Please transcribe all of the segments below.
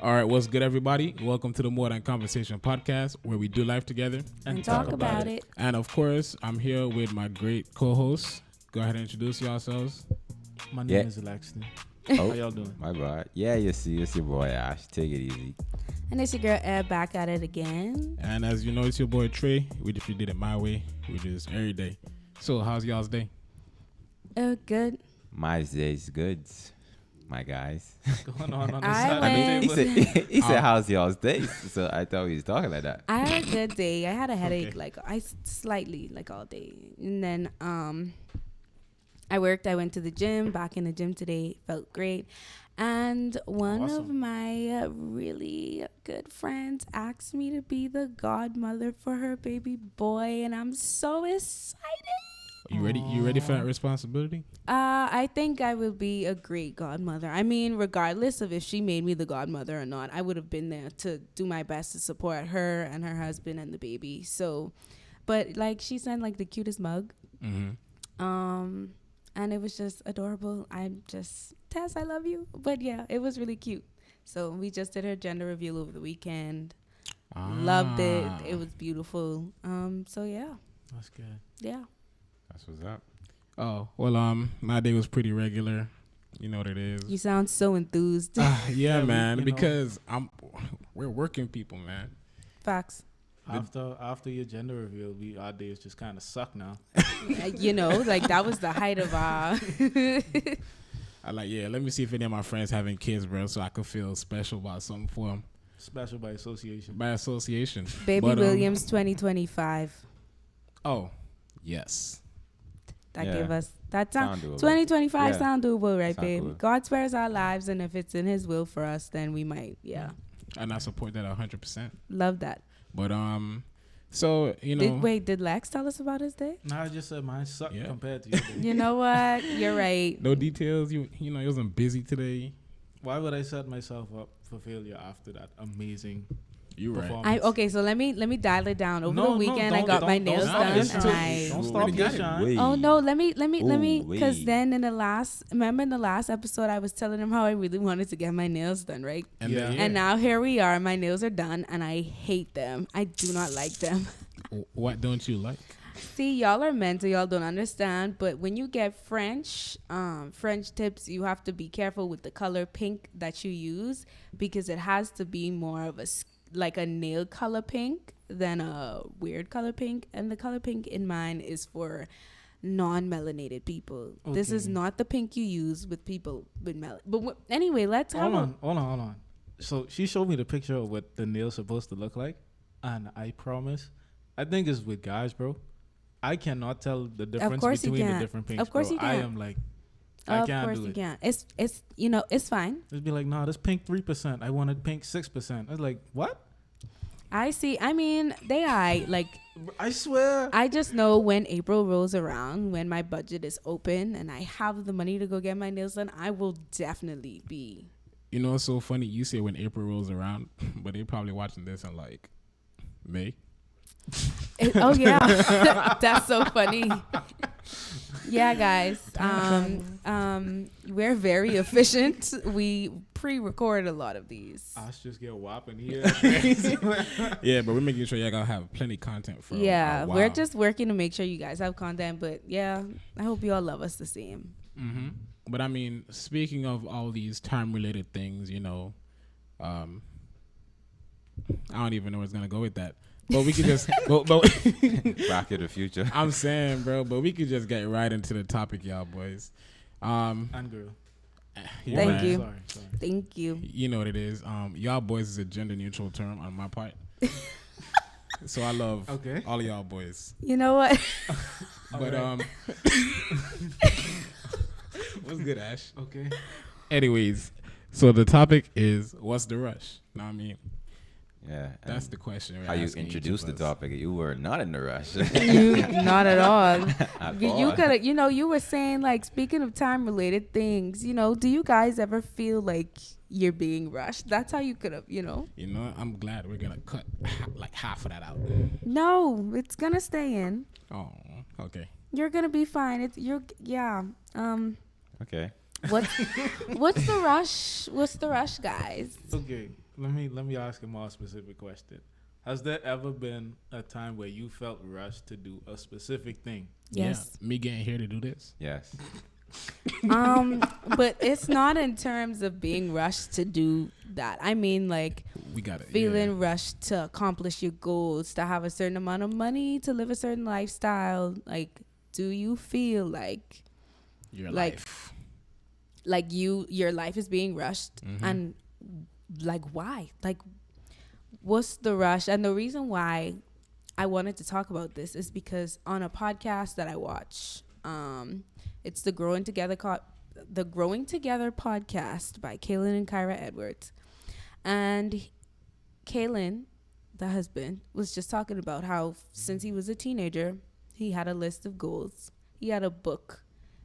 All right, what's good, everybody? Welcome to the More Than Conversation podcast, where we do life together and talk about it. And of course, I'm here with my great co-hosts. Go ahead and introduce yourselves. My name is Lexton. Oh, how y'all doing? My bad. Yeah, you see, it's your boy Ash. Take it easy. And it's your girl Ed back at it again. And as you know, it's your boy Trey. We did it my way. We do this every day. So, how's y'all's day? Good. My day's good. My guys. Going on the I side went- of the table. He said, how's y'all's day? So I thought he was talking like that. I had a good day. I had a headache, Okay. slightly all day. And then I worked. I went to the gym, back in the gym today. Felt great. And one of my really good friends asked me to be the godmother for her baby boy. And I'm so excited. You ready? You ready for that responsibility? I think I would be a great godmother. I mean, regardless of if she made me the godmother or not, I would have been there to do my best to support her and her husband and the baby. So, but like she sent like the cutest mug. Mm-hmm. And it was just adorable. Tess, I love you. But yeah, it was really cute. So we just did her gender reveal over the weekend. Loved it. It was beautiful. So yeah. That's good. Yeah. That's what's up. Oh, well, my day was pretty regular. You know what it is. You sound so enthused. Yeah, man, you know. because we're working people, man. Facts. After your gender reveal, our days just kind of suck now. Like that was the height of Let me see if any of my friends having kids, bro, so I could feel special about something for them. Special by association. By association. Baby But, Williams 2025. Oh, yes. That Yeah. gave us that time. Sound doable. 2025 Yeah. sound doable, right, Sound babe? cool. God spares our lives, and if it's in His will for us, then we might, And I support that 100%. love that. But, so, you know. Did Lex tell us about his day? No, I just said mine sucked Yeah. compared to your day. You know what? You're right. No details. You know, he wasn't busy today. Why would I set myself up for failure after that amazing You right. performance? Okay, so let me dial it down. Over the weekend, I got my nails stop done, it. and I. Don't Ooh, stop we your got it. shine. Wait. Oh no! Let me, Ooh, because wait. then in the last episode, I was telling him how I really wanted to get my nails done, right? And then, Yeah. And now here we are. My nails are done, and I hate them. I do not like them. What don't you like? See, y'all are mental. Y'all don't understand. But when you get French tips, you have to be careful with the color pink that you use because it has to be more of like a nail color pink than a weird color pink. And the color pink in mine is for non-melanated people. Okay. This is not the pink you use with people with melanin. But anyway, let's have Hold on. So she showed me the picture of what the nail's supposed to look like, and I promise, I think it's with guys, bro. I cannot tell the difference between the different pinks. Of course bro. you can. I am like, I can't do it. Of course you can. It's fine. Just be like, nah, this pink 3%. I wanted pink 6%. I was like, what? I see. I mean, like. I swear. I just know when April rolls around, when my budget is open and I have the money to go get my nails done, I will definitely be. You know, it's so funny. You say when April rolls around, but they're probably watching this in like May. Oh yeah, that's so funny. Yeah, guys. We're very efficient. We pre-record a lot of these. I just get whopping here. Yeah, but we're making sure y'all gonna have plenty of content for. Yeah, a while. we're just working to make sure you guys have content. But yeah, I hope you all love us the same. Mm-hmm. But I mean, speaking of all these time-related things, you know, I don't even know where it's gonna go with that. But we could just but Back to the future. I'm saying, bro, but we could just get right into the topic, y'all boys. And girl. Yeah, Thank man. you. Sorry. Thank you. You know what it is. Y'all boys is a gender-neutral term on my part. So I love all of y'all boys. You know what? But what's good, Ash? Okay. Anyways, so the topic is what's the rush? Know what I mean? Yeah. That's the question. we're How you asking each introduced of the us. topic. You were not in the rush. Not at all. At You all. could have, you were saying, like, speaking of time related things, do you guys ever feel like you're being rushed? That's how you could have, You know, I'm glad we're gonna cut like half of that out. No, it's gonna stay in. Oh, okay. You're gonna be fine. Okay. What's the rush? What's the rush, guys? Okay. let me ask a more specific question. Has there ever been a time where you felt rushed to do a specific thing? Yes. Yeah, me getting here to do this. Yes. But it's not in terms of being rushed to do that. I mean, like, We got it. feeling rushed to accomplish your goals, to have a certain amount of money, to live a certain lifestyle. Like, do you feel like Your like life. like your life is being rushed? And like, why? Like, what's the rush? And the reason why I wanted to talk about this is because on a podcast that I watch, it's the Growing Together podcast by Kaylin and Kyra Edwards. And Kaylin, the husband, was just talking about how since he was a teenager, he had a list of goals. He had a book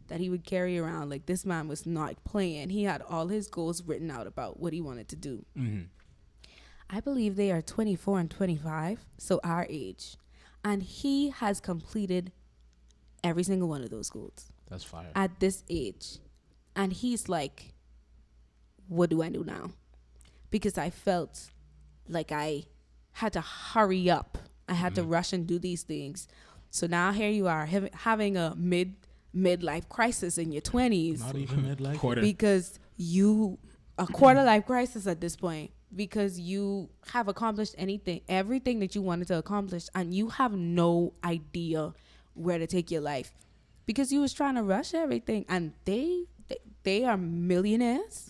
that he would carry around. Like, this man was not playing. He had all his goals written out about what he wanted to do. I believe they are 24 and 25, so our age. And he has completed every single one of those goals. That's fire. At this age. And he's like, what do I do now? Because I felt like I had to hurry up. I had to rush and do these things. So now here you are having a midlife crisis in your 20s. Not even midlife. Quarter. Because a quarter life crisis at this point. Because you have accomplished everything that you wanted to accomplish, and you have no idea where to take your life. Because you was trying to rush everything, and they are millionaires.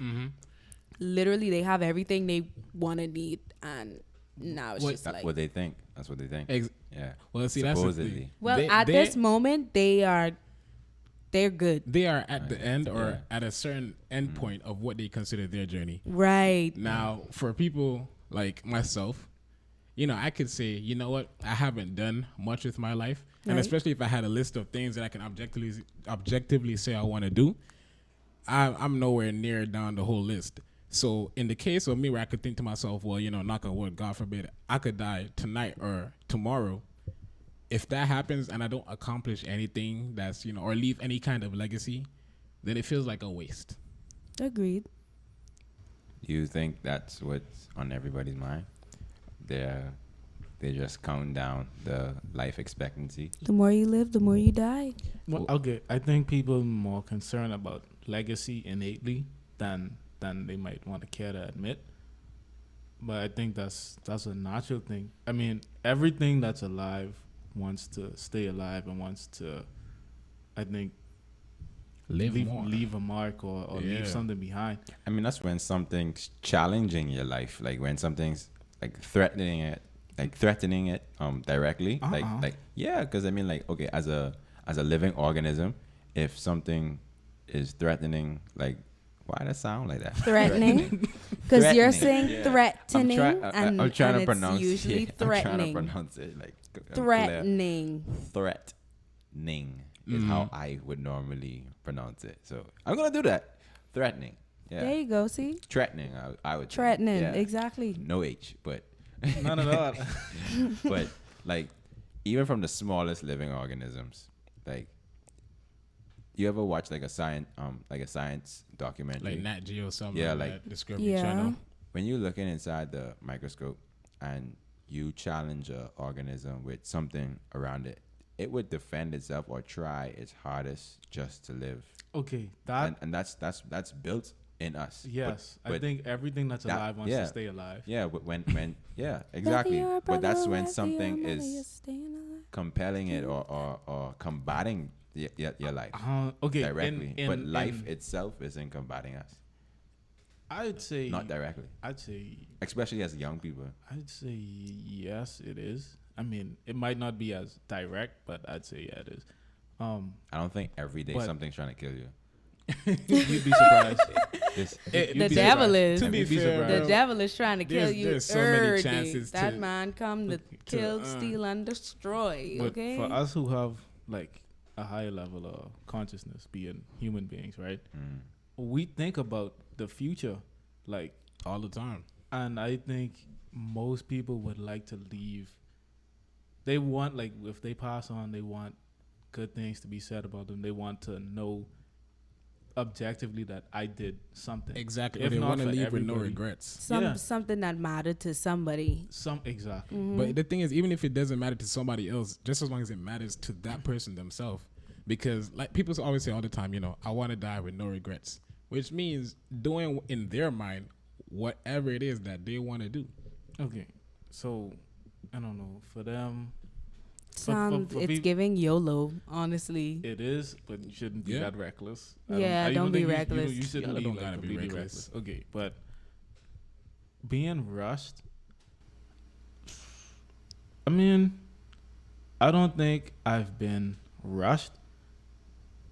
Literally, they have everything they want to need, and now it's just like what they think. That's what they think. Yeah. Well, see, supposedly. that's at this moment they're good. They are at the end or at a certain end point of what they consider their journey. Right. Now, for people like myself, I could say, you know what, I haven't done much with my life. Right. And especially if I had a list of things that I can objectively say I want to do, I'm nowhere near down the whole list. So in the case of me where I could think to myself, well, knock on wood, God forbid, I could die tonight or tomorrow. If that happens and I don't accomplish anything that's, or leave any kind of legacy, then it feels like a waste. Agreed. You think that's what's on everybody's mind? They're just counting down the life expectancy. The more you live, the more you die. Well, okay, I think people are more concerned about legacy innately than they might want to care to admit. But I think that's a natural thing. I mean, everything that's alive wants to stay alive and wants to, I think, leave a mark or leave something behind. I mean, that's when something's challenging your life, like when something's like threatening it directly. Because I mean, like, okay, as a living organism, if something is threatening, like, why does that sound like that? Threatening, because you're saying threatening, I'm trying to pronounce. Usually threatening. I'm trying to pronounce it like threatening. Threatening is how I would normally pronounce it. So I'm gonna do that. Threatening. Yeah. There you go. See. Threatening. I would. Threatening. Yeah. Exactly. No H, but. None at all. But like, even from the smallest living organisms, like. You ever watch like a science documentary? Like Nat Geo, something like that Discovery Channel. When you're looking inside the microscope and you challenge an organism with something around it, it would defend itself or try its hardest just to live. Okay, and that's built in us. Yes, but I think everything that's alive wants to stay alive. Yeah, but when exactly. But that's when something is compelling it or combating your life directly, but life itself isn't combating us. I'd say not directly. I'd say, especially as young people. I'd say yes, it is. I mean, it might not be as direct, but I'd say yeah, it is. I don't think every day something's trying to kill you. You'd be surprised. The devil is. To be fair, the devil is trying to kill you. There's so many chances. That man come to kill, steal, and destroy. But okay. For us who have like a higher level of consciousness, being human beings, right? We think about the future like all the time, and I think most people would like to leave. They want, like, if they pass on, they want good things to be said about them. They want to know objectively that I did something. Exactly. If They not want to for leave with no everybody. regrets. Something that mattered to somebody. Exactly. But the thing is, even if it doesn't matter to somebody else, just as long as it matters to that person themselves, because like people always say all the time, I want to die with no regrets, which means doing in their mind whatever it is that they want to do. Okay, so I don't know for them. It's giving YOLO, honestly. It is, but you shouldn't be that reckless. Don't be reckless. You shouldn't be like completely reckless. Okay, but being rushed. I mean, I don't think I've been rushed.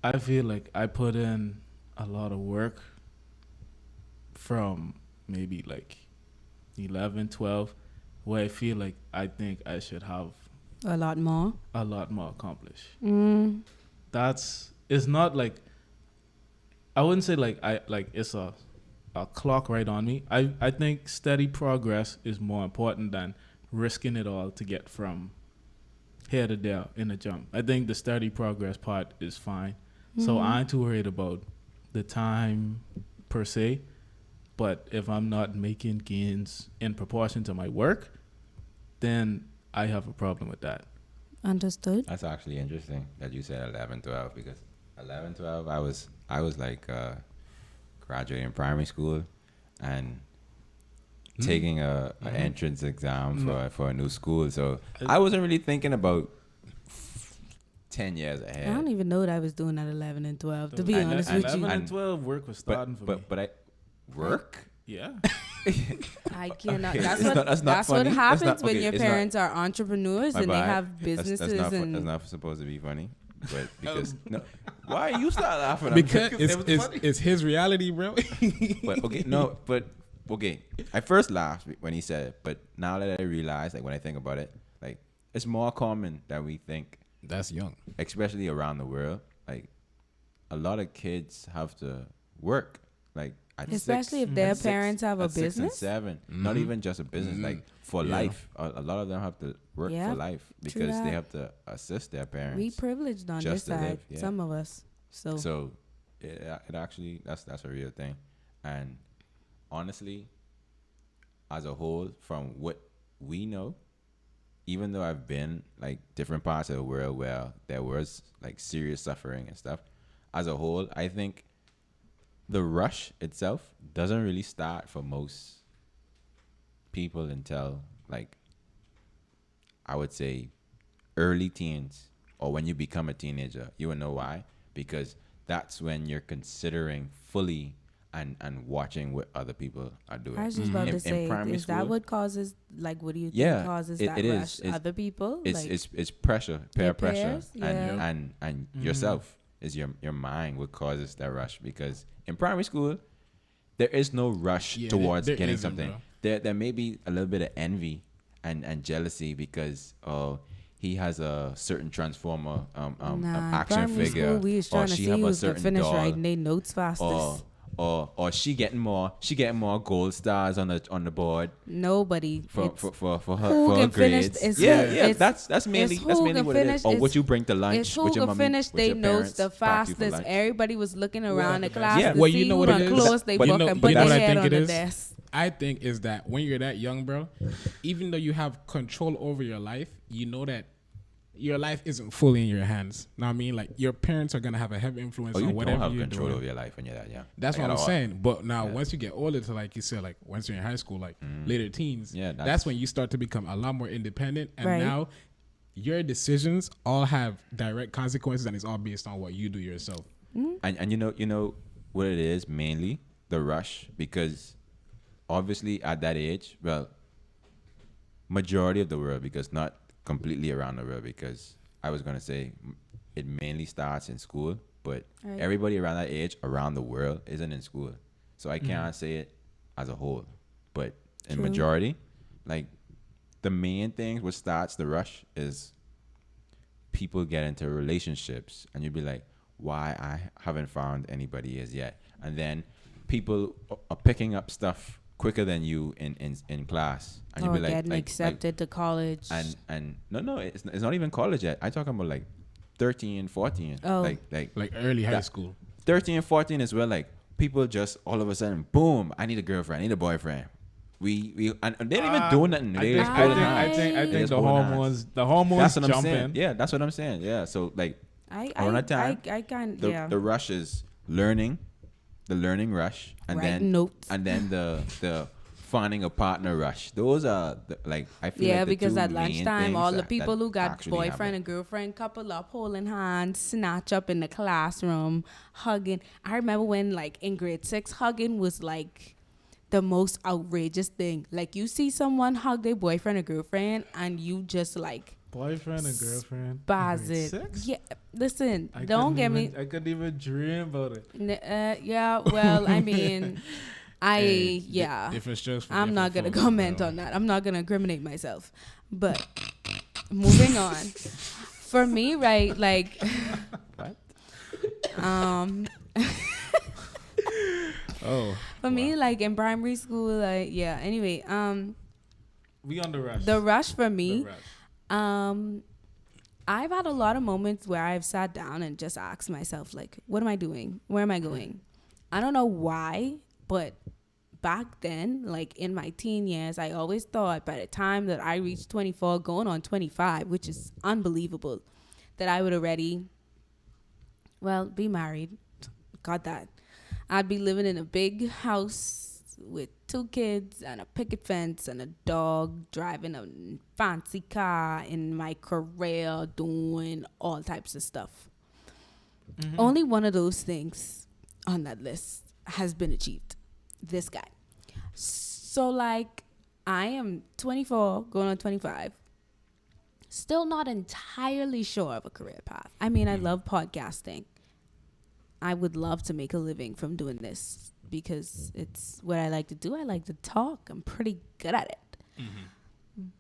I feel like I put in a lot of work from maybe like 11, 12, where I feel like I think I should have a lot more accomplished. It's not like, I wouldn't say like it's a clock right on me. I think steady progress is more important than risking it all to get from here to there in a jump. I think the steady progress part is fine. So I ain't too worried about the time per se. But if I'm not making gains in proportion to my work, then I have a problem with that. Understood. That's actually interesting that you said 11, 12, because 11, 12, I was like graduating primary school and taking a entrance exam for a new school. So I wasn't really thinking about 10 years ahead. I don't even know what I was doing at 11 and 12, to be honest with you. 11 and 12, work was starting for me. But I work? Yeah. I cannot. Okay. That's what happens when your it's parents are entrepreneurs and they have businesses. That's not supposed to be funny. But because no, why you start laughing? Because it's his reality, bro. But okay. I first laughed when he said it, but now that I realize, like when I think about it, like it's more common than we think. That's young, especially around the world. Like a lot of kids have to work, like especially if their parents have a business. 6 and 7, not even just a business, like for life. A lot of them have to work for life because they have to assist their parents. We privileged on this side, some of us. So it actually that's a real thing, and honestly, as a whole, from what we know, even though I've been like different parts of the world where there was like serious suffering and stuff, as a whole, I think the rush itself doesn't really start for most people until like, I would say early teens, or when you become a teenager. You will know why, because that's when you're considering fully and watching what other people are doing. I was just about to say, is that what causes, like, what do you think causes that rush? Other people? It's pressure, peer pressure, and yourself is your mind what causes that rush. Because in primary school, there is no rush towards getting something. There may be a little bit of envy and jealousy because he has a certain transformer action figure, or she have a certain doll, writing their notes fastest. Or she getting more gold stars on the board. Nobody for her grades. That's mainly what it is. Or what you bring to lunch. Who can finish their notes the fastest. Everybody was looking around the class to well, see you know what it is. Close they book and put their head on the desk. I think is that when you're that young, bro, even though you have control over your life, you know that your life isn't fully in your hands. Know what I mean? Like, your parents are going to have a heavy influence on whatever you're doing. You don't have control over your life when you're that young. That's what I'm saying. But now, once you get older, to like you said, like once you're in high school, like later teens, that's when you start to become a lot more independent. And now your decisions all have direct consequences, and it's all based on what you do yourself. And you know what it is, mainly the rush, because obviously at that age, well, majority of the world, because not completely around the world, because I was going to say it mainly starts in school, but everybody around that age around the world isn't in school. So I can't say it as a whole, but in majority, like the main thing what starts the rush is people get into relationships and you'd be like, why I haven't found anybody as yet. And then people are picking up stuff quicker than you in class, and you'll be like getting accepted to college, and no, it's not even college yet. I talking about like 13, 14, like early high school. 13 and 14 is where like people just all of a sudden, boom, I need a girlfriend, I need a boyfriend. We and they don't even do nothing. I think the hormones that's what jump I'm saying. in. Yeah, that's what I'm saying. Yeah, so like around that time, the rush is learning, the learning rush, and Writing notes. and then the finding a partner rush. Those are like I feel like because at main lunchtime, all the that people who got actually boyfriend happen. and girlfriend couple up, holding hands, snatch up in the classroom, hugging. I remember when like in grade 6, hugging was like the most outrageous thing. Like you see someone hug their boyfriend or girlfriend, and you just like boyfriend and girlfriend. Buzz it. 6? Yeah, listen, don't get me. I couldn't even dream about it. Yeah, well, I mean. If it's just I'm not going to comment on that. I'm not going to incriminate myself. But moving on. For me, right, like What? For me, like in primary school, anyway, we on the rush. The rush for me. The rush. I've had a lot of moments where I've sat down and just asked myself, like, what am I doing? Where am I going? I don't know why, but back then, like in my teen years, I always thought by the time that I reached 24, going on 25, which is unbelievable, that I would already, be married. Got that. I'd be living in a big house with 2 kids and a picket fence and a dog, driving a fancy car, in my career, doing all types of stuff. Mm-hmm. Only one of those things on that list has been achieved. This guy. So like I am 24 going on 25, still not entirely sure of a career path. I mean, I love podcasting. I would love to make a living from doing this because it's what I like to do. I like to talk. I'm pretty good at it. Mm-hmm.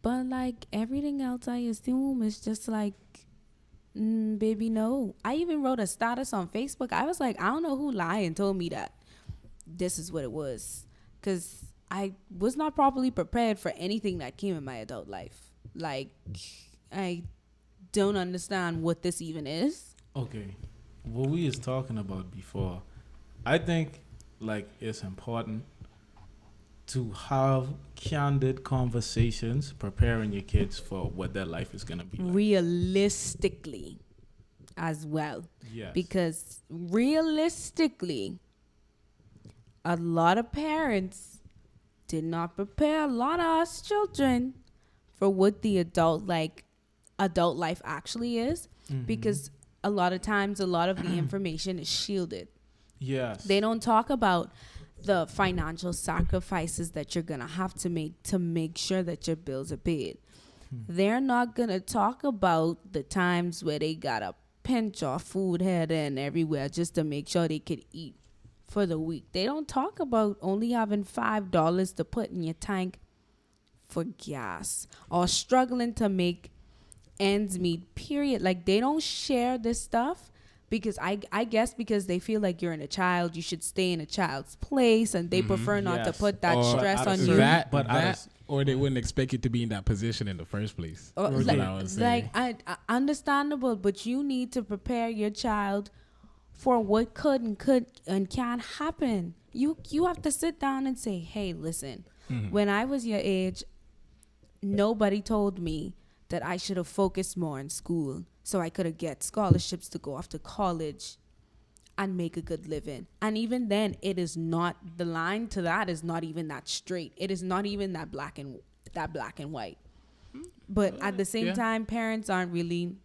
But like everything else, I assume is just like, baby, no. I even wrote a status on Facebook. I was like, I don't know who lied and told me that this is what it was, because I was not properly prepared for anything that came in my adult life. Like, I don't understand what this even is. Okay, what we was talking about before, I think like it's important to have candid conversations preparing your kids for what their life is going to be like. Realistically as well. Yes. Because realistically, a lot of parents did not prepare a lot of us children for what the adult life actually is. Mm-hmm. Because a lot of times, a lot of the information is shielded. Yes. They don't talk about the financial sacrifices that you're going to make sure that your bills are paid. They're not going to talk about the times where they got to pinch off food here, there, and everywhere just to make sure they could eat for the week. They don't talk about only having $5 to put in your tank for gas or struggling to make ends meet, period. Like, they don't share this stuff because I guess because they feel like you're in a child, you should stay in a child's place, and they prefer not to put that stress on you. Or they wouldn't expect you to be in that position in the first place. Understandable, but you need to prepare your child for what could and can't happen. You have to sit down and say, hey, listen, when I was your age, nobody told me that I should have focused more in school so I could have get scholarships to go off to college and make a good living. And even then, it is not, the line to that is not even that straight. It is not even that black and white. But at the same time, parents aren't really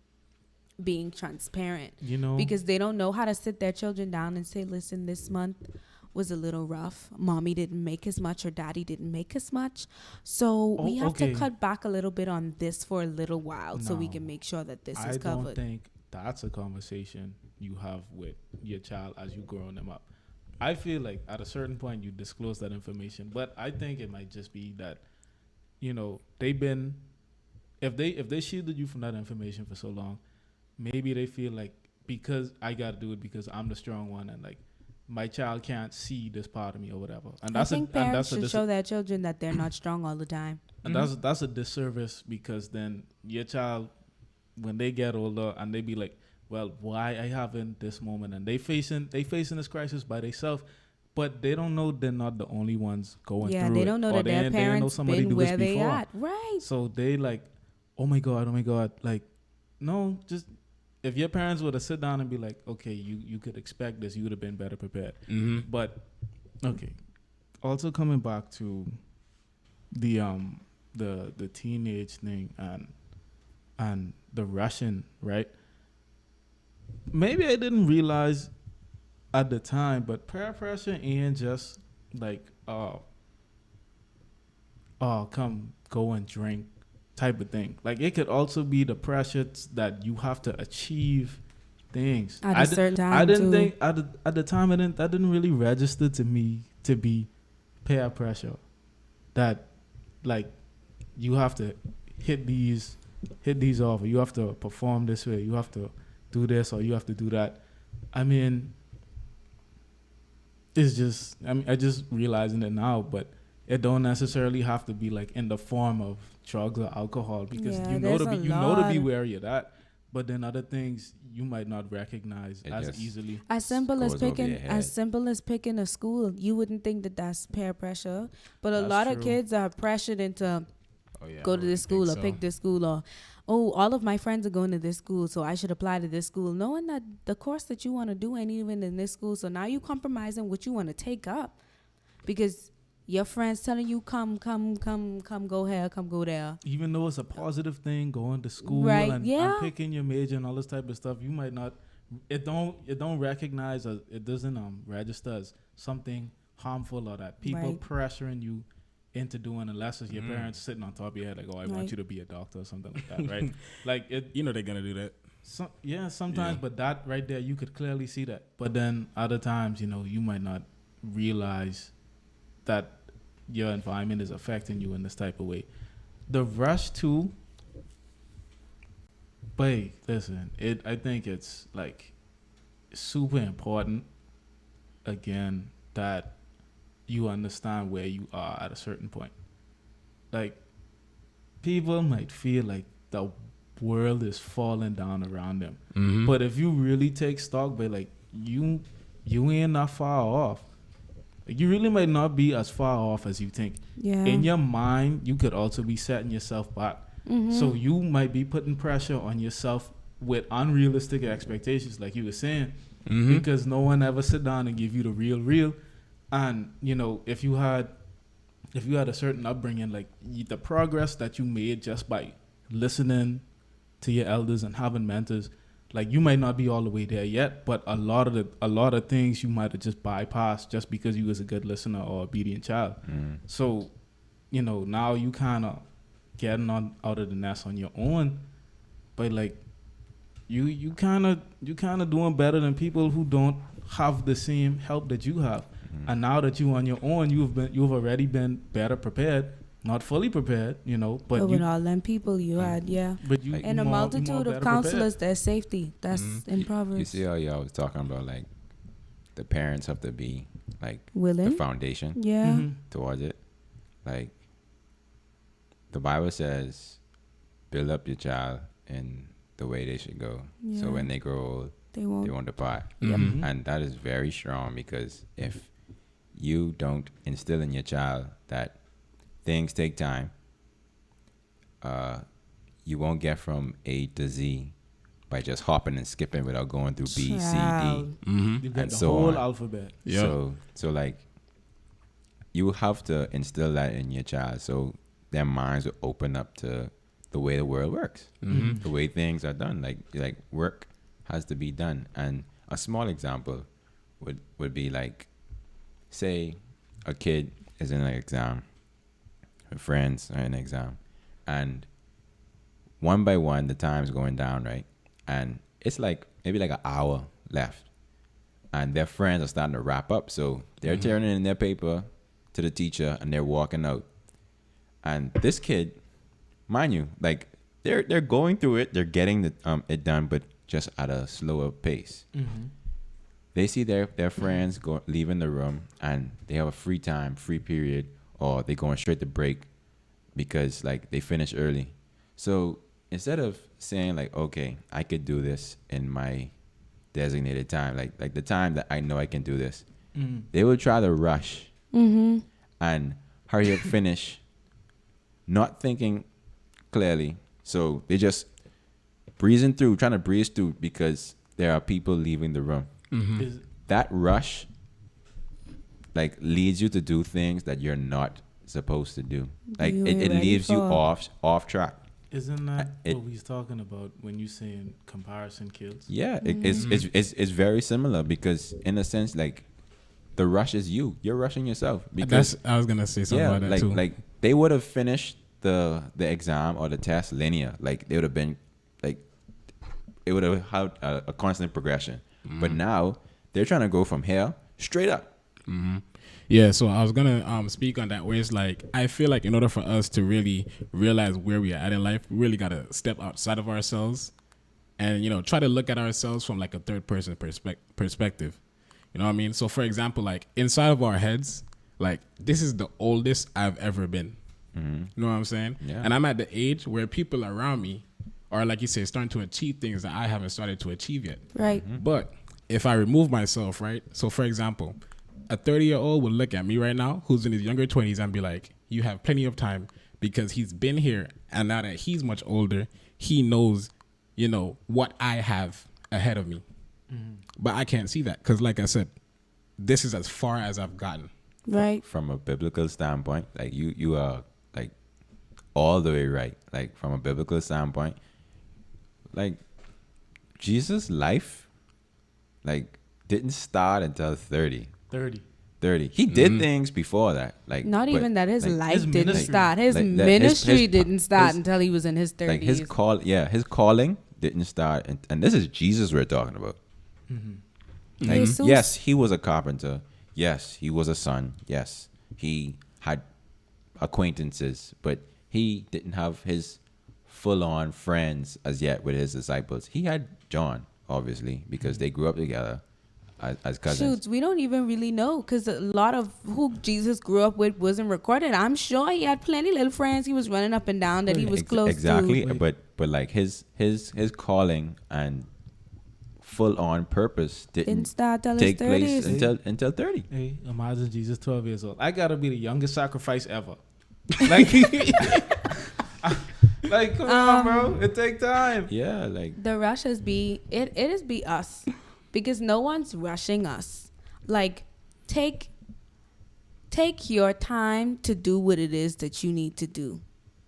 being transparent, because they don't know how to sit their children down and say, listen, this month was a little rough. Mommy didn't make as much or daddy didn't make as much. So we have to cut back a little bit on this for a little while so we can make sure that this is covered. I don't think that's a conversation you have with your child as you growing them up. I feel like at a certain point you disclose that information, but I think it might just be that, they've been, if they shielded you from that information for so long, maybe they feel like, because I got to do it because I'm the strong one, and like my child can't see this part of me or whatever. And I think parents should show their children that they're not strong all the time. And that's a disservice, because then your child, when they get older and they be like, well, why I having this moment, and they facing this crisis by themselves, but they don't know they're not the only ones going through it. Yeah, they don't know that their parents been where they at. Right. So they like, oh my god, like, no, just if your parents were to sit down and be like, okay, you could expect this, you would have been better prepared. Mm-hmm. But okay, also coming back to the teenage thing and the rushing, right? Maybe I didn't realize at the time, but peer pressure ain't just like come go and drink type of thing. Like it could also be the pressure that you have to achieve things at a certain time. I didn't think at the time that didn't really register to me to be peer pressure. That like you have to hit these off, or you have to perform this way, you have to do this, or you have to do that. I mean, it's just, I just realizing it now, but it don't necessarily have to be like in the form of drugs or alcohol, because you know to be wary of that. But then other things you might not recognize as easily. As simple as picking a school, you wouldn't think that that's peer pressure, but a lot of kids are pressured into go to this school or pick this school, or all of my friends are going to this school, so I should apply to this school, knowing that the course that you want to do ain't even in this school. So now you compromising what you want to take up because your friends telling you come go here, come go there. Even though it's a positive thing, going to school and picking your major and all this type of stuff, you might not. It don't recognize as it doesn't register as something harmful, or that people pressuring you into doing, unless it's your parents sitting on top of your head like, oh, I want you to be a doctor or something like that, right? Like it, you know they're gonna do that. Sometimes, but that right there, you could clearly see that. But then other times, you might not realize that your environment is affecting you in this type of way. The rush too, but listen, I think it's like super important again that you understand where you are at a certain point. Like people might feel like the world is falling down around them, but if you really take stock, by like you ain't that far off. You really might not be as far off as you think. Yeah. In your mind, you could also be setting yourself back. So you might be putting pressure on yourself with unrealistic expectations, like you were saying, because no one ever sit down and give you the real. And if you had a certain upbringing, like the progress that you made just by listening to your elders and having mentors, like you might not be all the way there yet, but a lot of things you might have just bypassed just because you was a good listener or obedient child. So, now you kind of getting out of the nest on your own, but like you kind of doing better than people who don't have the same help that you have. And now that you on your own, you've already been better prepared. Not fully prepared, but with all them people you had, But you and a multitude of counselors, there's safety. That's in Proverbs. You see how y'all was talking about like the parents have to be like willing, the foundation, towards it. Like the Bible says, build up your child in the way they should go. Yeah. So when they grow old, they won't depart. And that is very strong, because if you don't instill in your child that things take time, you won't get from A to Z by just hopping and skipping without going through B, C, D, You've got and the so whole on. alphabet. So like you have to instill that in your child, so their minds will open up to the way the world works, the way things are done. Like work has to be done. And a small example would be like, say a kid is in an exam, her friends are in an exam, and one by one the time's going down, right? And it's like maybe like an hour left, and their friends are starting to wrap up, so they're turning in their paper to the teacher and they're walking out. And this kid, mind you, like they're going through it, they're getting it done, but just at a slower pace. They see their friends leaving the room, and they have a free period, or they going straight to break because like they finish early. So instead of saying like, okay, I could do this in my designated time, like the time that I know I can do this, they will try to rush and hurry up, finish, not thinking clearly. So they just trying to breeze through because there are people leaving the room. That rush like leads you to do things that you're not supposed to do. Like it leaves you off track. Isn't that what we was talking about when you saying comparison kills? Yeah, it's very similar because in a sense, like the rush is you're rushing yourself. Because I was gonna say something about that too. Like they would have finished the exam or the test linear. Like they would have been like it would have had a constant progression. But now they're trying to go from here straight up. Yeah, so I was gonna speak on that, where it's like I feel like in order for us to really realize where we are at in life, we really gotta step outside of ourselves and try to look at ourselves from like a third person perspective. You know what I mean? So for example, like inside of our heads, like this is the oldest I've ever been. You know what I'm saying? Yeah. And I'm at the age where people around me are, like you say, starting to achieve things that I haven't started to achieve yet. Right. But if I remove myself, right? So for example, a 30-year-old will look at me right now who's in his younger 20s and be like, you have plenty of time because he's been here. And now that he's much older, he knows, what I have ahead of me. But I can't see that because, like I said, this is as far as I've gotten. Right. From a biblical standpoint, like you are like all the way right. Like from a biblical standpoint, like Jesus' life, like didn't start until 30. 30. He did things before that. Like not even that his life his didn't ministry. start. His ministry didn't start until he was in his 30s. Like his calling didn't start, and this is Jesus we're talking about. Like, yes, he was a carpenter. Yes, he was a son. Yes, he had acquaintances, but he didn't have his full-on friends as yet with his disciples. He had John, obviously, because they grew up together as cousins. Shoots, we don't even really know because a lot of who Jesus grew up with wasn't recorded. I'm sure he had plenty of little friends he was running up and down that he was close to. Exactly, but like his calling and full-on purpose didn't start till take place until 30. Hey, imagine Jesus 12 years old. I gotta be the youngest sacrifice ever. Like, like come on, bro. It take time. Yeah, like the rush is it is us. Because no one's rushing us. Like, take your time to do what it is that you need to do.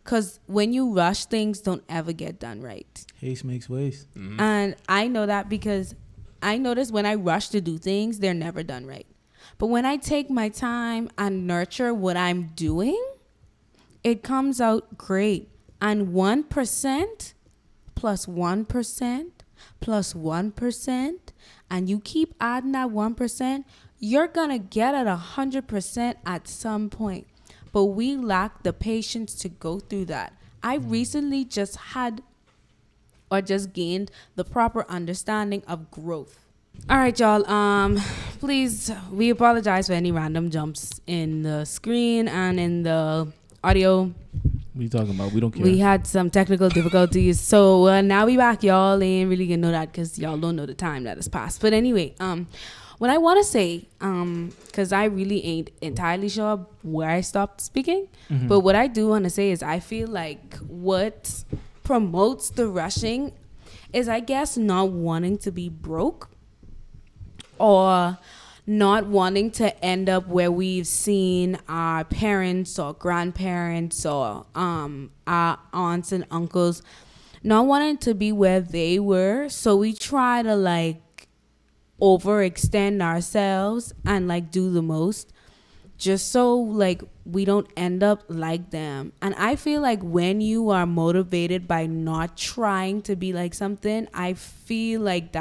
Because when you rush, things don't ever get done right. Haste makes waste. And I know that because I notice when I rush to do things, they're never done right. But when I take my time and nurture what I'm doing, it comes out great. And 1% plus 1% plus 1%, and you keep adding that 1%, you're gonna get at 100% at some point. But we lack the patience to go through that. I recently just gained the proper understanding of growth. All right, y'all. Please, we apologize for any random jumps in the screen and in the audio. What are you talking about? We don't care. We had some technical difficulties. So now we back. Y'all ain't really gonna know that because y'all don't know the time that has passed. But anyway, what I want to say, because I really ain't entirely sure where I stopped speaking. But what I do want to say is I feel like what promotes the rushing is, I guess, not wanting to be broke or not wanting to end up where we've seen our parents or grandparents or our aunts and uncles, not wanting to be where they were. So we try to like overextend ourselves and like do the most just so like we don't end up like them. And I feel like when you are motivated by not trying to be like something, I feel like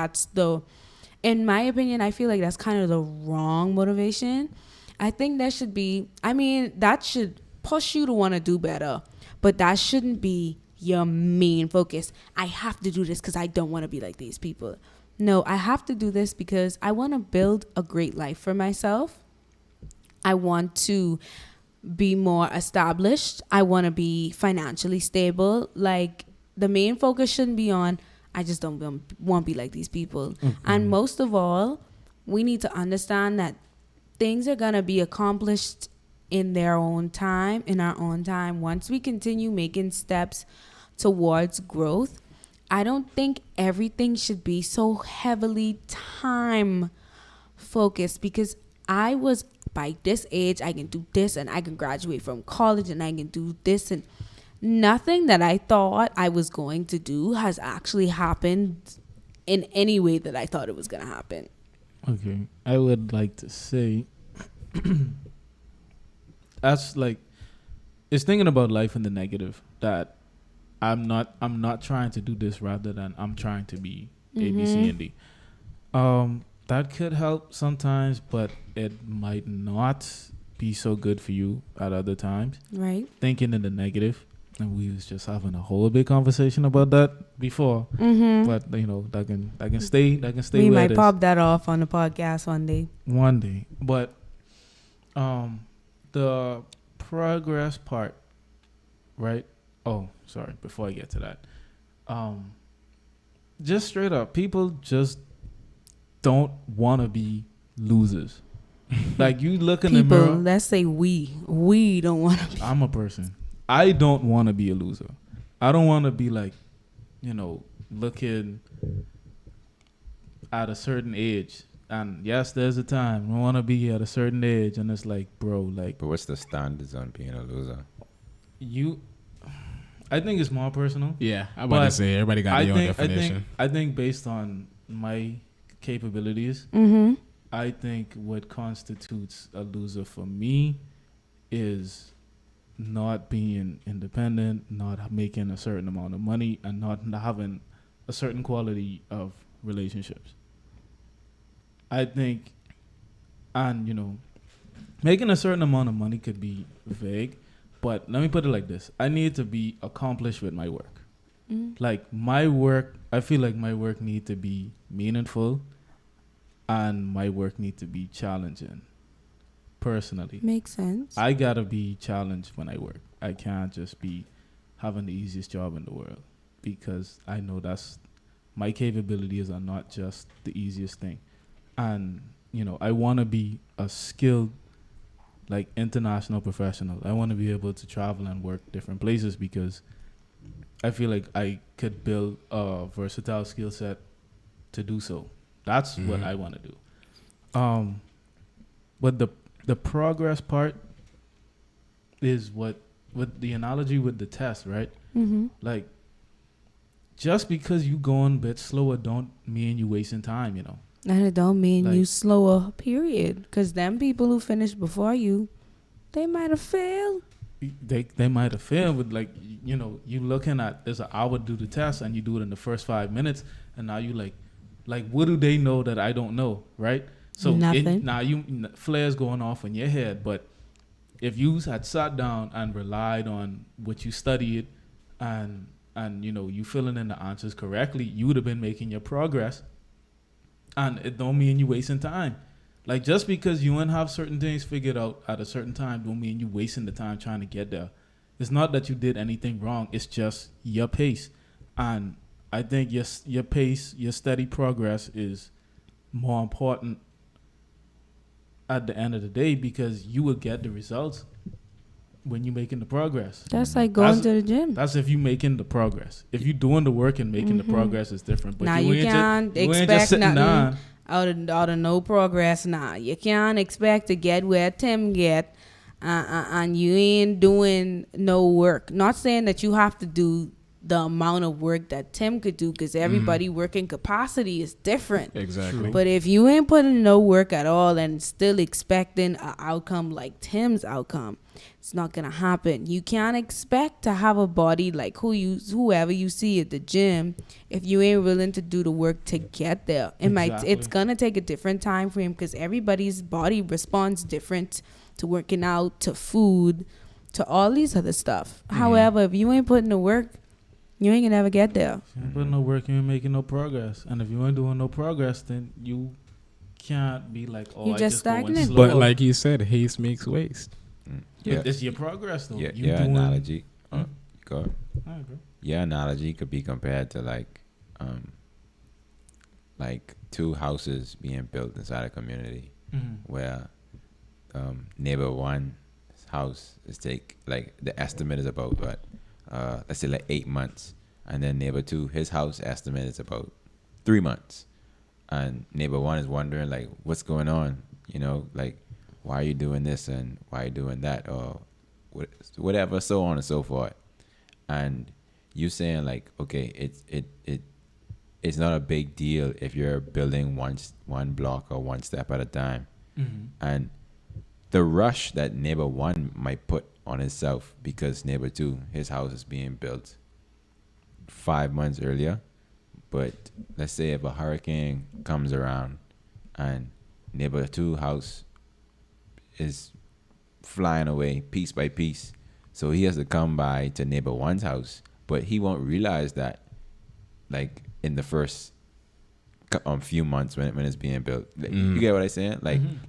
in my opinion, I feel like that's kind of the wrong motivation. I think that should push you to want to do better, but that shouldn't be your main focus. I have to do this because I don't want to be like these people. No, I have to do this because I want to build a great life for myself. I want to be more established. I want to be financially stable. Like, the main focus shouldn't be on, I just don't want to be like these people. And most of all, we need to understand that things are going to be accomplished in their own time, in our own time. Once we continue making steps towards growth, I don't think everything should be so heavily time focused, because I was, by this age, I can do this and I can graduate from college and I can do this, and nothing that I thought I was going to do has actually happened in any way that I thought it was going to happen. Okay. I would like to say that's like, it's thinking about life in the negative, that I'm not trying to do this rather than I'm trying to be A, B, C, and D. That could help sometimes, but it might not be so good for you at other times. Right. Thinking in the negative. And we was just having a whole big conversation about that before. But you know, that can stay we might pop that off on the podcast one day. But the progress part, right? Oh, sorry, before I get to that, just straight up, people just don't want to be losers. Like, you look in the mirror. Let's say we don't want to be. I'm a person. I don't want to be a loser. I don't want to be like, you know, looking at a certain age. And yes, there's a time I want to be at a certain age, and it's like, bro, like. But what's the standards on being a loser? I think it's more personal. Yeah, I'm about to say everybody got their own definition. I think based on my capabilities, I think what constitutes a loser for me is not being independent, not making a certain amount of money, and not having a certain quality of relationships. I think, and you know, making a certain amount of money could be vague, but let me put it like this. I need to be accomplished with my work. Like, my work, I feel like my work need to be meaningful, and my work need to be challenging. Personally, makes sense. I gotta be challenged when I work. I can't just be having the easiest job in the world, because I know that's my capabilities are not just the easiest thing. And you know, I want to be a skilled, like, international professional. I want to be able to travel and work different places, because I feel like I could build a versatile skill set to do so. That's what I want to do. But the progress part is what, with the analogy with the test, right? Like, just because you going a bit slower don't mean you wasting time, you know. And it don't mean, like, you slower, period. Because them people who finished before you, they might have failed. They might have failed, but, like, you know, you looking at, there's an hour to do the test, and you do it in the first 5 minutes, and now you like, what do they know that I don't know, right? So now you flares going off in your head. But if you had sat down and relied on what you studied, and you know, you filling in the answers correctly, you would have been making your progress. And it don't mean you wasting time. Like, just because you wouldn't have certain things figured out at a certain time don't mean you wasting the time trying to get there. It's not that you did anything wrong. It's just your pace. And I think your pace, your steady progress is more important at the end of the day, because you will get the results when you're making the progress. That's like going to the gym. That's if you're making the progress. If you're doing the work and making the progress, is different. But now you can't expect nothing out of no progress. Nah, you can't expect to get where Tim get, and you ain't doing no work. Not saying that you have to do the amount of work that Tim could do, because everybody working capacity is different. Exactly. But if you ain't putting no work at all and still expecting an outcome like Tim's outcome, it's not gonna happen. You can't expect to have a body like whoever you see at the gym if you ain't willing to do the work to get there. It's gonna take a different time frame, because everybody's body responds different to working out, to food, to all these other stuff. However, if you ain't putting the work, you ain't gonna ever get there. If you ain't putting no work, you ain't making no progress. And if you ain't doing no progress, then you can't be like, oh, you just stagnant. But like you said, haste makes waste. Yeah, it's your progress though. Yeah, your analogy. or your analogy could be compared to like two houses being built inside a community, where neighbor one house is the estimate is about what, let's say like 8 months, and then neighbor two, his house estimate is about 3 months, and neighbor one is wondering like, what's going on, like, why are you doing this and why are you doing that, or whatever, so on and so forth. And you saying like, okay, it's not a big deal if you're building one block or one step at a time. And the rush that neighbor one might put on himself because neighbor two, his house is being built 5 months earlier. But let's say if a hurricane comes around and neighbor two house is flying away piece by piece, so he has to come by to neighbor one's house, but he won't realize that like in the first few months when it's being built. Like, you get what I'm saying?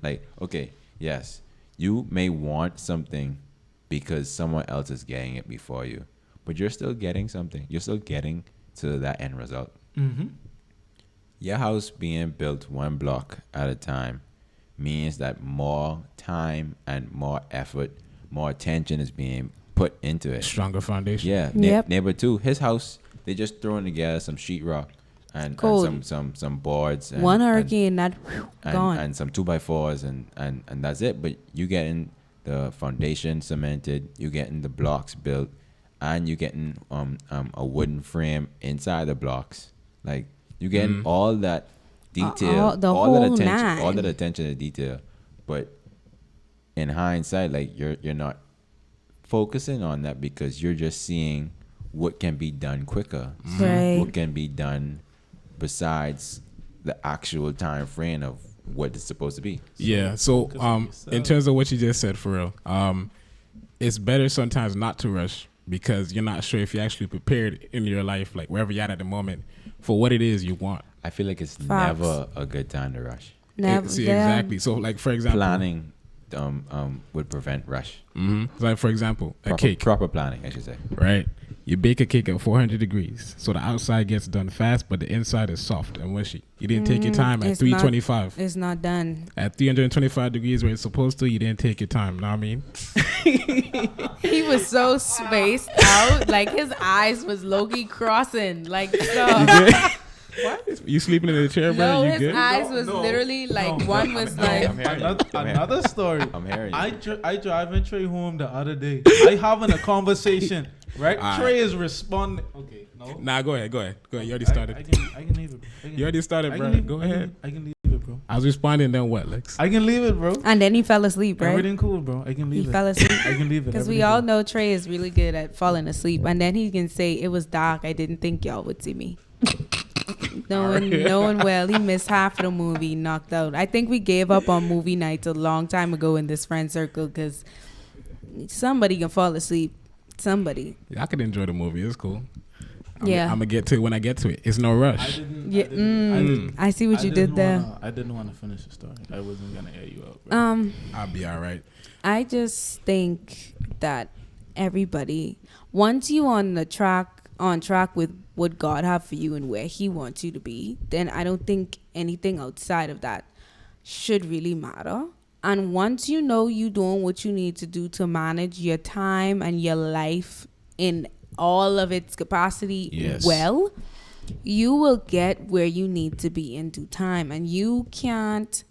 Like, okay, yes, you may want something because someone else is getting it before you, but you're still getting something. You're still getting to that end result. Your house being built one block at a time means that more time and more effort, more attention is being put into it. Stronger foundation. Yeah. Neighbor two, his house, they just throwing together some sheetrock and some boards. And, one hurricane, gone. And some 2x4s and that's it. But you getting the foundation cemented, you getting the blocks built, and you getting a wooden frame inside the blocks. Like, you getting all that detail, all that attention to detail. But in hindsight, like, you're not focusing on that because you're just seeing what can be done quicker, right? What can be done besides the actual time frame of what it's supposed to be. Yeah. So in terms of what you just said, for real, it's better sometimes not to rush because you're not sure if you're actually prepared in your life, like wherever you're at the moment, for what it is you want. I feel like it's never a good time to rush. Never. Exactly. So, like, for example, planning would prevent rush. Like, for example, a cake. Proper planning, I should say. Right. You bake a cake at 400 degrees, so the outside gets done fast, but the inside is soft and mushy. You didn't take your time at 325. It's not done. At 325 degrees where it's supposed to, you didn't take your time. Know what I mean? He was so spaced out, like his eyes was low-key crossing, like so. What? You sleeping in the chair, bro? No, You his good? eyes was literally like one was like. Another story. I'm hearing you. I driving Trey home the other day. I having a conversation, right? Trey is responding. Okay, no. Nah, go ahead. You already started. I can leave it. You already started, bro. Go ahead. I can leave it, bro. I was responding, then what, Lex? I can leave it, bro. And then he fell asleep, right? Everything cool, bro. I can leave it. He fell asleep. I can leave it. Because we all know Trey is really good at falling asleep. And then he can say, it was dark. I didn't think y'all would see me. Knowing well, he missed half of the movie, knocked out. I think we gave up on movie nights a long time ago in this friend circle because somebody can fall asleep. Somebody. Yeah, I could enjoy the movie. It's cool. I'm going to get to it when I get to it. It's no rush. I see what you did there. I didn't want to finish the story. I wasn't going to air you out. Bro. I'll be all right. I just think that everybody, once you on track with what God have for you and where he wants you to be, then I don't think anything outside of that should really matter. And once you know you doing what you need to do to manage your time and your life in all of its capacity well, you will get where you need to be in due time. And you can't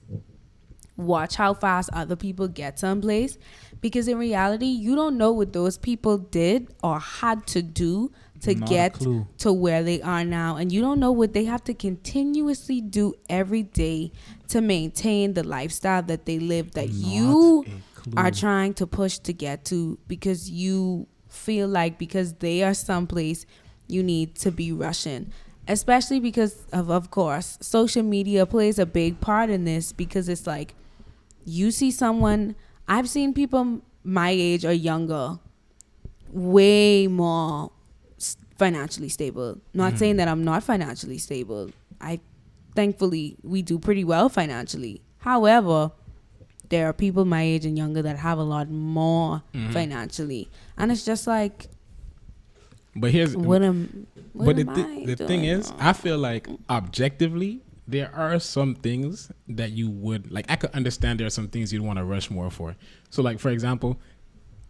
watch how fast other people get someplace, because in reality, you don't know what those people did or had to do to get to where they are now. And you don't know what they have to continuously do every day to maintain the lifestyle that they live, that you are trying to push to get to, because you feel like because they are someplace you need to be rushing. Especially because of course, social media plays a big part in this, because it's like you see someone, I've seen people my age or younger way more financially stable. Not saying that I'm not financially stable. Thankfully we do pretty well financially. However, there are people my age and younger that have a lot more financially, and it's just like, But here's the thing is, wrong? I feel like objectively there are some things that you would like. I could understand there are some things you'd want to rush more for. So, like for example,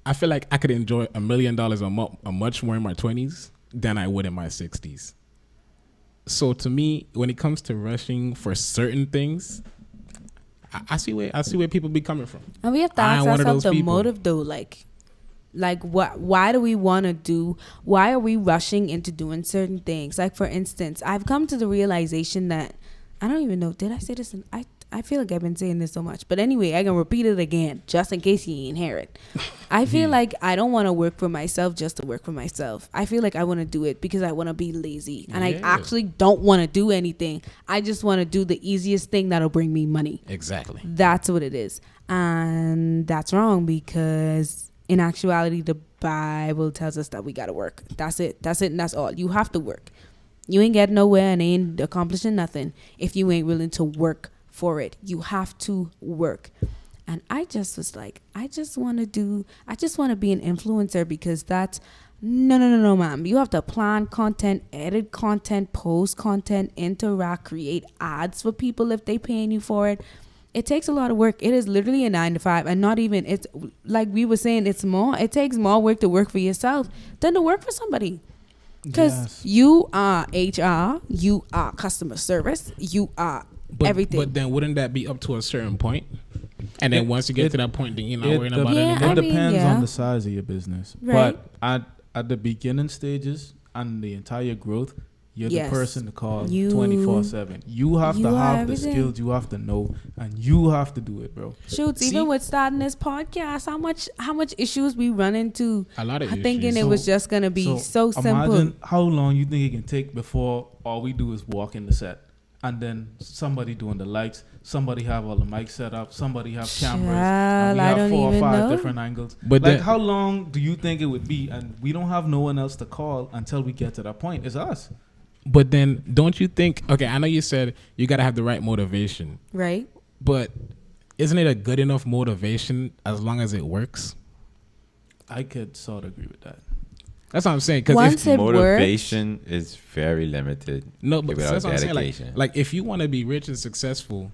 I feel like I could enjoy $1 million a much more in my 20s than I would in my 60s. So to me, when it comes to rushing for certain things, I see where people be coming from. And we have to ask ourselves the motive though, like what? Why do we want to do? Why are we rushing into doing certain things? Like for instance, I've come to the realization that I don't even know. Did I say this? I feel like I've been saying this so much, but anyway, I can repeat it again just in case you ain't hear it. I feel like I don't want to work for myself just to work for myself. I feel like I want to do it because I want to be lazy, and I actually don't want to do anything. I just want to do the easiest thing that'll bring me money. Exactly. That's what it is, and that's wrong because in actuality, the Bible tells us that we gotta work. That's it, and that's all. You have to work. You ain't getting nowhere and ain't accomplishing nothing if you ain't willing to work for it. You have to work. And I just was like, I just want to be an influencer because that's no, ma'am. You have to plan content, edit content, post content, interact, create ads for people if they paying you for it. It takes a lot of work. It is literally a 9 to 5, and not even, it's like we were saying, it takes more work to work for yourself than to work for somebody. Because you are HR, you are customer service, you are everything. But then wouldn't that be up to a certain point? And then once you get to that point, then you're not worrying about it anymore? It depends on the size of your business. Right. But at the beginning stages and the entire growth, you're the person to call 24/7. You have to have the skills, you have to know, and you have to do it, bro. Shoots, even with starting this podcast, how much issues we run into. A lot of issues. Thinking it was just gonna be so simple. Imagine how long you think it can take before all we do is walk in the set, and then somebody doing the lights, somebody have all the mics set up, somebody have cameras, and we have 4 or 5 different angles. But like, how long do you think it would be? And we don't have no one else to call until we get to that point. It's us. But then, don't you think? Okay, I know you said you gotta have the right motivation, right? But isn't it a good enough motivation as long as it works? I could sort of agree with that. That's what I'm saying. Because motivation is very limited. No, but that's what I'm saying. Like if you want to be rich and successful,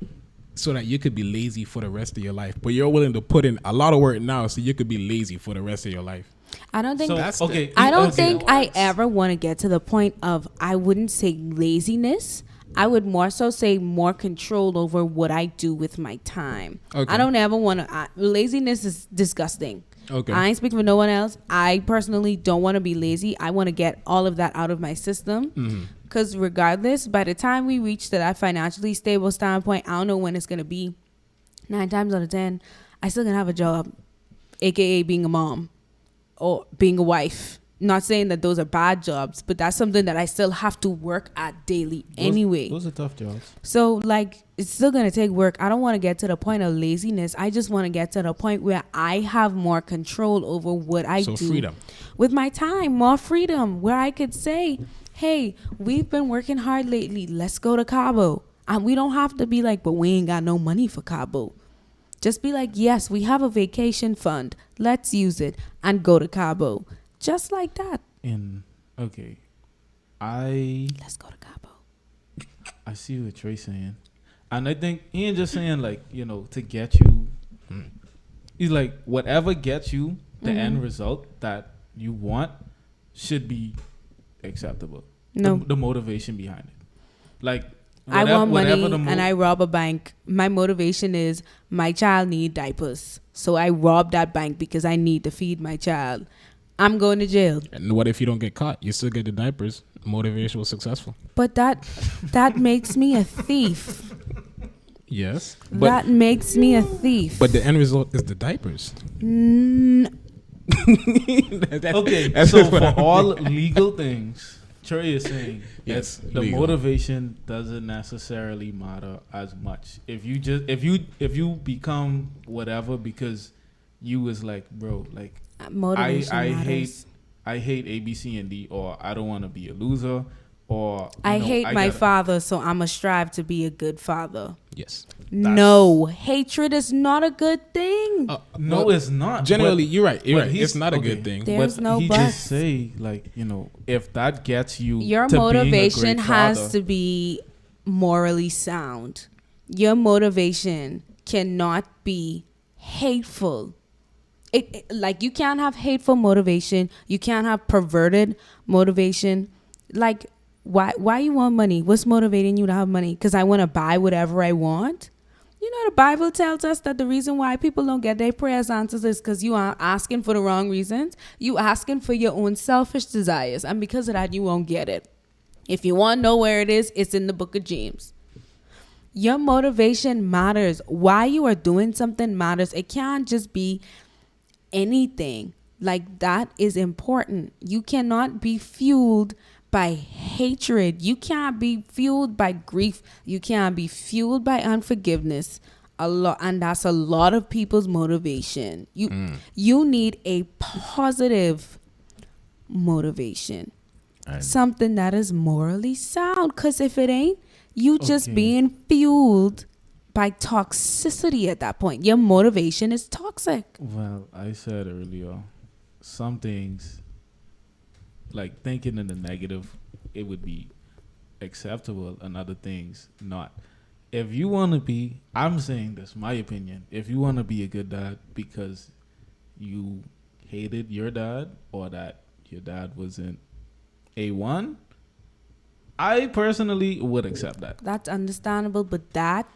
so that you could be lazy for the rest of your life, but you're willing to put in a lot of work now, so you could be lazy for the rest of your life. I don't think. So, I don't think I ever want to get to the point of. I wouldn't say laziness. I would more so say more control over what I do with my time. Okay. I don't ever want to. Laziness is disgusting. Okay. I ain't speaking for no one else. I personally don't want to be lazy. I want to get all of that out of my system. Because regardless, by the time we reach to that financially stable standpoint, I don't know when it's going to be. 9 times out of 10, I still going to have a job, a.k.a. being a mom or being a wife. Not saying that those are bad jobs, but that's something that I still have to work at daily anyway. Those are tough jobs. So, like, it's still going to take work. I don't want to get to the point of laziness. I just want to get to the point where I have more control over what I do. So, freedom. With my time, more freedom, where I could say, hey, we've been working hard lately. Let's go to Cabo. And we don't have to be like, but we ain't got no money for Cabo. Just be like, yes, we have a vacation fund. Let's use it and go to Cabo. Just like that. Let's go to Cabo. I see what Trey's saying. And I think he ain't just saying like, to get you. He's like, whatever gets you the end result that you want should be acceptable. No. The motivation behind it. Like, I want money and I rob a bank. My motivation is my child need diapers. So I rob that bank because I need to feed my child. I'm going to jail. And what if you don't get caught? You still get the diapers. Motivation was successful. But that makes me a thief. Yes. That makes me a thief. But the end result is the diapers. Okay, so for all legal things, Trey is saying yes, the motivation doesn't necessarily matter as much. If you become whatever because you was like, bro, like I hate A, B, C, and D, or I don't want to be a loser, or I hate my father, so I'm going to strive to be a good father. Yes. No, hatred is not a good thing. No, well, it's not. Generally, you're right. You're right. It's not a good thing. There's no he but. just say, like, you know, if that gets you, your to motivation being a great has father, to be morally sound. Your motivation cannot be hateful. Like, you can't have hateful motivation. You can't have perverted motivation. Like, why you want money? What's motivating you to have money? Because I want to buy whatever I want. You know, the Bible tells us that the reason why people don't get their prayers answered is because you are asking for the wrong reasons. You asking for your own selfish desires. And because of that, you won't get it. If you want to know where it is, it's in the book of James. Your motivation matters. Why you are doing something matters. It can't just be anything. Like, that is important. You cannot be fueled by hatred. You can't be fueled by grief. You can't be fueled by unforgiveness. And that's a lot of people's motivation. You need a positive motivation. Something that is morally sound. Because if it ain't, you just being fueled by toxicity at that point. Your motivation is toxic. Well, I said earlier, some things, like thinking in the negative, it would be acceptable, and other things not. If you want to be, I'm saying this, my opinion, if you want to be a good dad because you hated your dad or that your dad wasn't A1, I personally would accept that. That's understandable, but that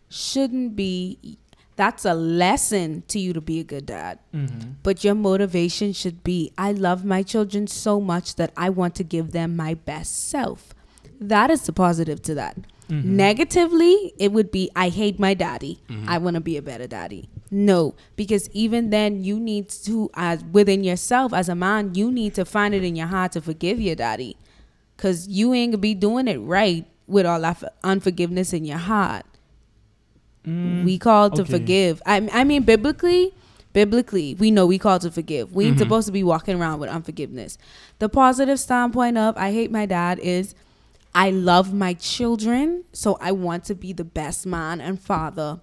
shouldn't be. That's a lesson to you to be a good dad. Mm-hmm. But your motivation should be, I love my children so much that I want to give them my best self. That is the positive to that. Mm-hmm. Negatively, it would be, I hate my daddy. Mm-hmm. I want to be a better daddy. No, because even then you need to, as within yourself as a man, you need to find it in your heart to forgive your daddy. Because you ain't going to be doing it right with all that unforgiveness in your heart. We called to forgive. I mean, biblically, we know we called to forgive. We ain't supposed to be walking around with unforgiveness. The positive standpoint of I hate my dad is I love my children, so I want to be the best man and father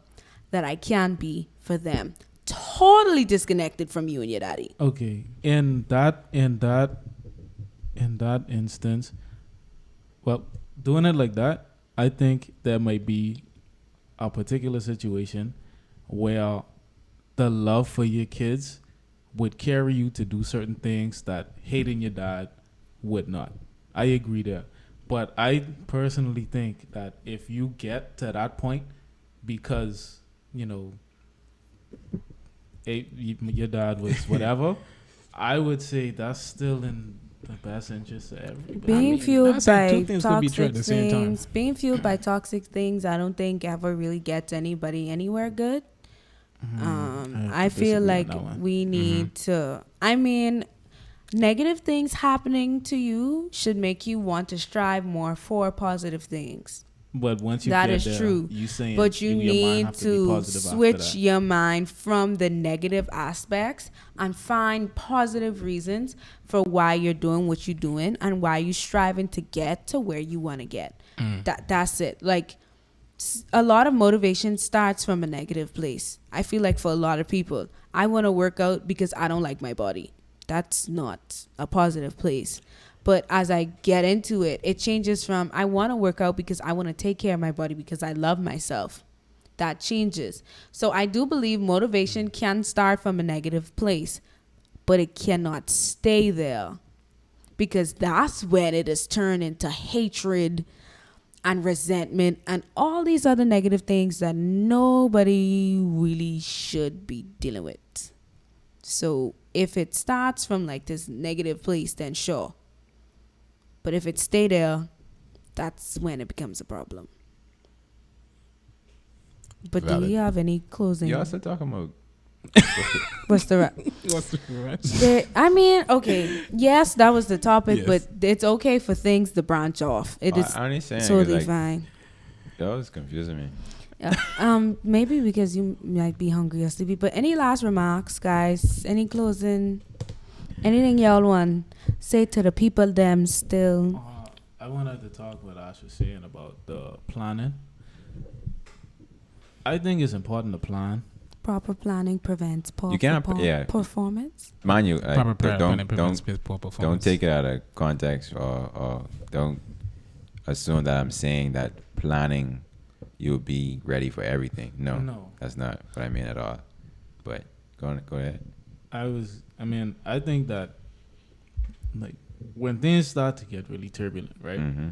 that I can be for them. Totally disconnected from you and your daddy. Okay, in that instance, well, doing it like that, I think there might be a particular situation where the love for your kids would carry you to do certain things that hating your dad would not. I agree there. But I personally think that if you get to that point because, you know, your dad was whatever, I would say that's still in the best interest of everybody. Being fueled by toxic things, I don't think ever really gets anybody anywhere good. I feel like we need to, I mean, negative things happening to you should make you want to strive more for positive things. But once you that get is there, true. But you need to switch your mind from the negative aspects and find positive reasons for why you're doing what you're doing and why you're striving to get to where you want to get. That's it. Like, a lot of motivation starts from a negative place. I feel like for a lot of people, I want to work out because I don't like my body. That's not a positive place. But as I get into it, it changes from I want to work out because I want to take care of my body because I love myself. That changes. So I do believe motivation can start from a negative place, but it cannot stay there, because that's when it is turned into hatred and resentment and all these other negative things that nobody really should be dealing with. So if it starts from like this negative place, then sure. But if it stay there, that's when it becomes a problem. But Valid. Do you have any closing? You also talking about what's the rush? I mean, okay, yes, that was the topic, yes. But it's okay for things to branch off. It is totally fine. That was confusing me. Maybe because you might be hungry or sleepy. But any last remarks, guys? Any closing? Anything y'all want say to the people them still? I wanted to talk what Ash was saying about the planning. I think it's important to plan. Proper planning prevents poor performance. Mind you, proper planning prevents poor performance. Don't take it out of context or don't assume that I'm saying that planning you'll be ready for everything. No, that's not what I mean at all. But go ahead. I think that like when things start to get really turbulent, right? Mm-hmm.